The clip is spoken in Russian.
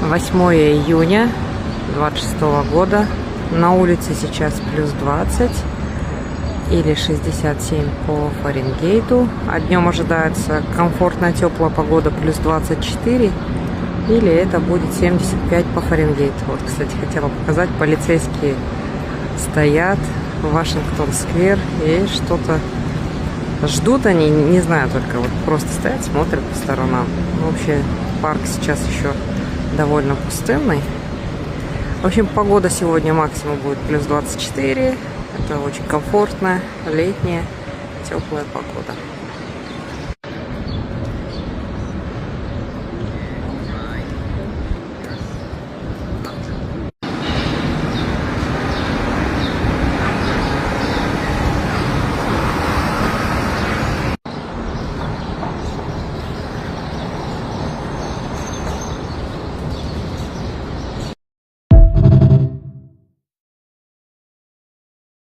8 июня 26 года. На улице сейчас плюс 20 или 67 по Фаренгейту. А днем ожидается комфортная теплая погода плюс 24. Или это будет 75 по Фаренгейту. Вот, кстати, хотела показать. Полицейские стоят в Вашингтон-сквер и что-то ждут они. Не знаю, только вот просто стоят, смотрят по сторонам. Вообще парк сейчас еще довольно пустынный. В общем, погода сегодня максимум будет плюс 24. Это очень комфортная, летняя, теплая погода.